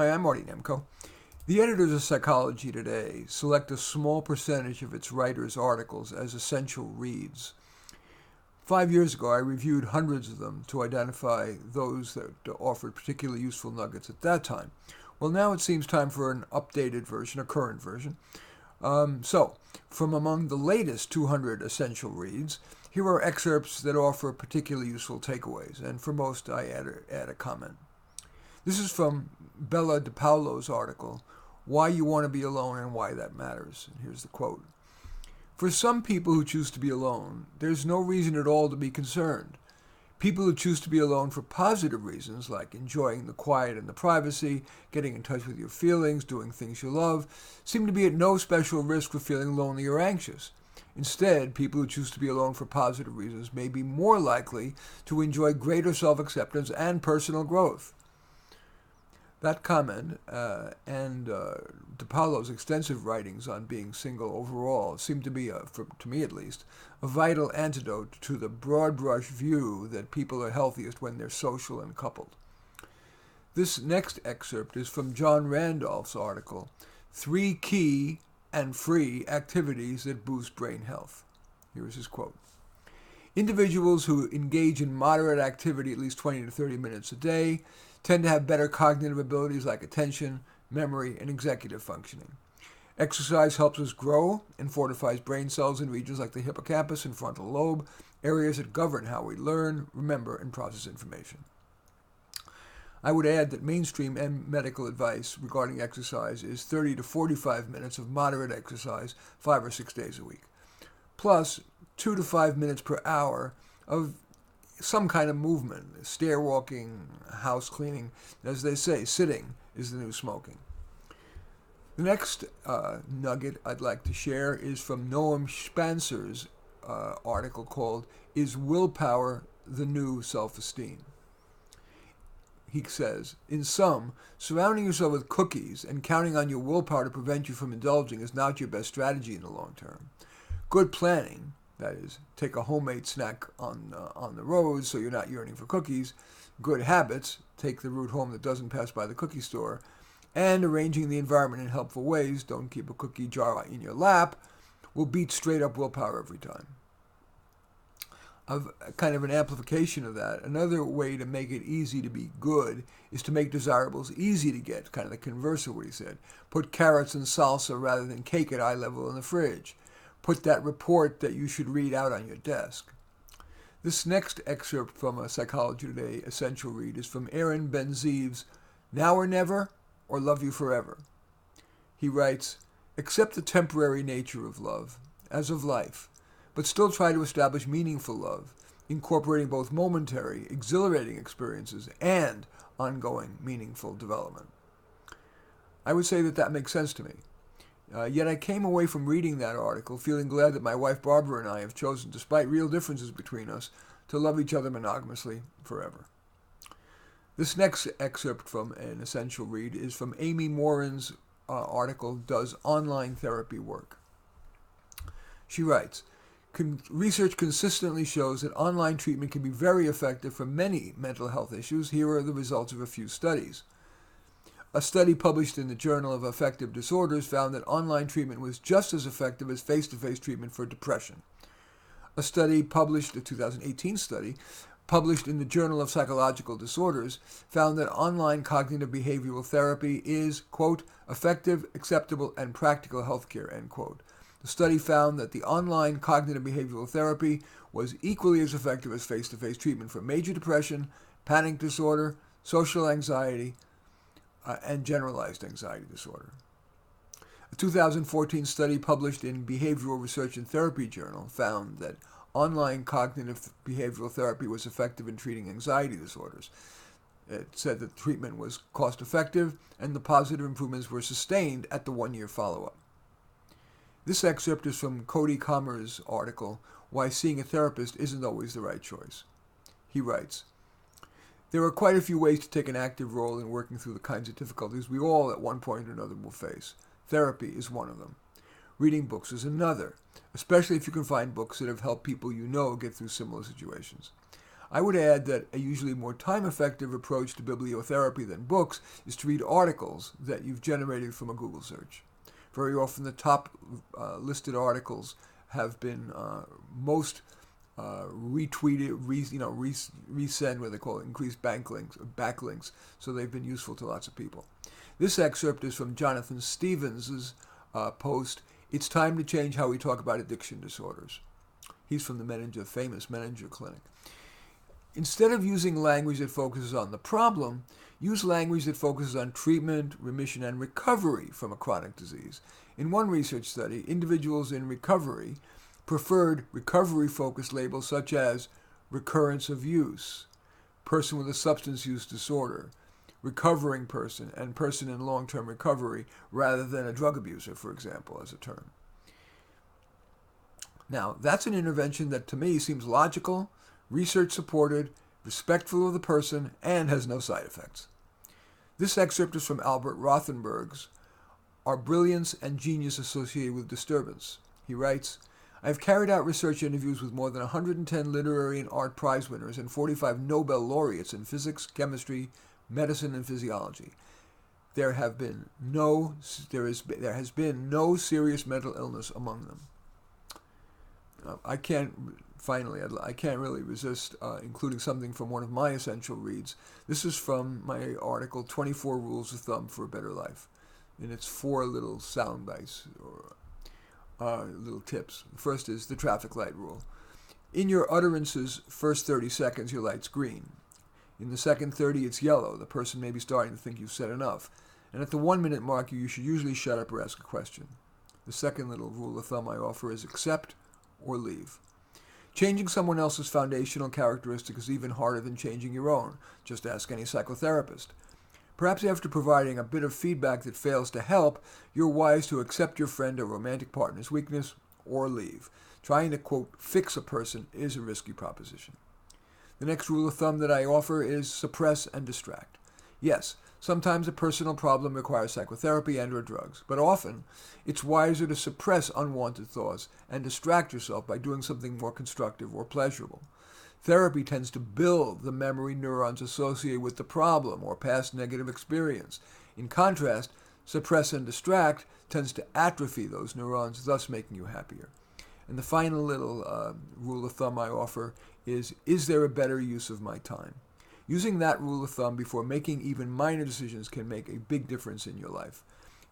Hi, I'm Marty Nemko. The editors of Psychology Today select a small percentage of its writers' articles as essential reads. 5 years ago, I reviewed hundreds of them to identify those that offered particularly useful nuggets at that time. Well, now it seems time for an updated version, a current version. So, from among the latest 200 essential reads, here are excerpts that offer particularly useful takeaways, and for most I add a comment. This is from Bella DePaulo's article, Why You Want to Be Alone and Why That Matters. And here's the quote. For some people who choose to be alone, there's no reason at all to be concerned. People who choose to be alone for positive reasons, like enjoying the quiet and the privacy, getting in touch with your feelings, doing things you love, seem to be at no special risk of feeling lonely or anxious. Instead, people who choose to be alone for positive reasons may be more likely to enjoy greater self-acceptance and personal growth. That comment and DePaulo's extensive writings on being single overall seem to be, to me at least, a vital antidote to the broad brush view that people are healthiest when they're social and coupled. This next excerpt is from John Randolph's article, 3 Key and Free Activities That Boost Brain Health. Here is his quote. Individuals who engage in moderate activity at least 20 to 30 minutes a day tend to have better cognitive abilities like attention, memory, and executive functioning. Exercise helps us grow and fortifies brain cells in regions like the hippocampus and frontal lobe, areas that govern how we learn, remember, and process information. I would add that mainstream and medical advice regarding exercise is 30 to 45 minutes of moderate exercise 5 or 6 days a week, plus 2 to 5 minutes per hour of some kind of movement, stair walking, house cleaning. As they say, sitting is the new smoking. The next nugget I'd like to share is from Noam Spencer's article called, Is Willpower the New Self-Esteem? He says, in sum, surrounding yourself with cookies and counting on your willpower to prevent you from indulging is not your best strategy in the long term. Good planning, that is, take a homemade snack on the road so you're not yearning for cookies. Good habits, take the route home that doesn't pass by the cookie store. And arranging the environment in helpful ways, don't keep a cookie jar in your lap, will beat straight up willpower every time. Of kind of an amplification of that, another way to make it easy to be good is to make desirables easy to get, kind of the converse of what he said. Put carrots and salsa rather than cake at eye level in the fridge. Put that report that you should read out on your desk. This next excerpt from a Psychology Today essential read is from Aaron Ben-Zeev's Now or Never or Love You Forever. He writes, accept the temporary nature of love, as of life, but still try to establish meaningful love, incorporating both momentary, exhilarating experiences and ongoing, meaningful development. I would say that makes sense to me. Yet I came away from reading that article feeling glad that my wife Barbara and I have chosen, despite real differences between us, to love each other monogamously forever. This next excerpt from an essential read is from Amy Morin's article, Does Online Therapy Work? She writes, research consistently shows that online treatment can be very effective for many mental health issues. Here are the results of a few studies. A study published in the Journal of Affective Disorders found that online treatment was just as effective as face-to-face treatment for depression. A 2018 study, published in the Journal of Psychological Disorders, found that online cognitive behavioral therapy is, quote, effective, acceptable, and practical healthcare, end quote. The study found that the online cognitive behavioral therapy was equally as effective as face-to-face treatment for major depression, panic disorder, social anxiety, and generalized anxiety disorder. A 2014 study published in Behavioral Research and Therapy Journal found that online cognitive behavioral therapy was effective in treating anxiety disorders. It said that treatment was cost-effective and the positive improvements were sustained at the 1-year follow-up. This excerpt is from Cody Comer's article, Why Seeing a Therapist Isn't Always the Right Choice. He writes, there are quite a few ways to take an active role in working through the kinds of difficulties we all at one point or another will face. Therapy is one of them. Reading books is another, especially if you can find books that have helped people you know get through similar situations. I would add that a usually more time-effective approach to bibliotherapy than books is to read articles that you've generated from a Google search. Very often the top listed articles have been most retweeted, resend, what they call it, increased backlinks, so they've been useful to lots of people. This excerpt is from Jonathan Stevens' post, "It's Time to Change How We Talk About Addiction Disorders." He's from the famous Menninger Clinic. Instead of using language that focuses on the problem, use language that focuses on treatment, remission, and recovery from a chronic disease. In one research study, individuals in recovery preferred recovery-focused labels such as recurrence of use, person with a substance use disorder, recovering person, and person in long-term recovery, rather than a drug abuser, for example, as a term. Now, that's an intervention that to me seems logical, research-supported, respectful of the person, and has no side effects. This excerpt is from Albert Rothenberg's "Are Brilliance and Genius Associated with Disturbance?" He writes, "I have carried out research interviews with more than 110 literary and art prize winners and 45 Nobel laureates in physics, chemistry, medicine, and physiology. There has been no serious mental illness among them." I can't really resist including something from one of my essential reads. This is from my article, 24 Rules of Thumb for a Better Life. And it's 4 little sound bites or little tips. The first is the traffic light rule. In your utterance's first 30 seconds, your light's green. In the second 30, it's yellow. The person may be starting to think you've said enough. And at the 1-minute mark, you should usually shut up or ask a question. The second little rule of thumb I offer is accept or leave. Changing someone else's foundational characteristic is even harder than changing your own. Just ask any psychotherapist. Perhaps after providing a bit of feedback that fails to help, you're wise to accept your friend or romantic partner's weakness or leave. Trying to, quote, fix a person is a risky proposition. The next rule of thumb that I offer is suppress and distract. Yes, sometimes a personal problem requires psychotherapy and/or drugs, but often it's wiser to suppress unwanted thoughts and distract yourself by doing something more constructive or pleasurable. Therapy tends to build the memory neurons associated with the problem or past negative experience. In contrast, suppress and distract tends to atrophy those neurons, thus making you happier. And the final little rule of thumb I offer is there a better use of my time? Using that rule of thumb before making even minor decisions can make a big difference in your life.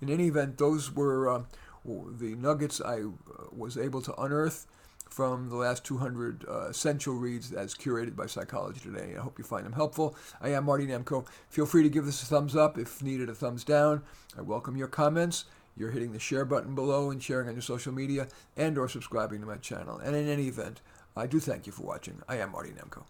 In any event, those were the nuggets I was able to unearth from the last 200 essential reads as curated by Psychology Today. I hope you find them helpful. I am Marty Nemko. Feel free to give this a thumbs up. If needed, a thumbs down. I welcome your comments. You're hitting the share button below and sharing on your social media and or subscribing to my channel. And in any event, I do thank you for watching. I am Marty Nemko.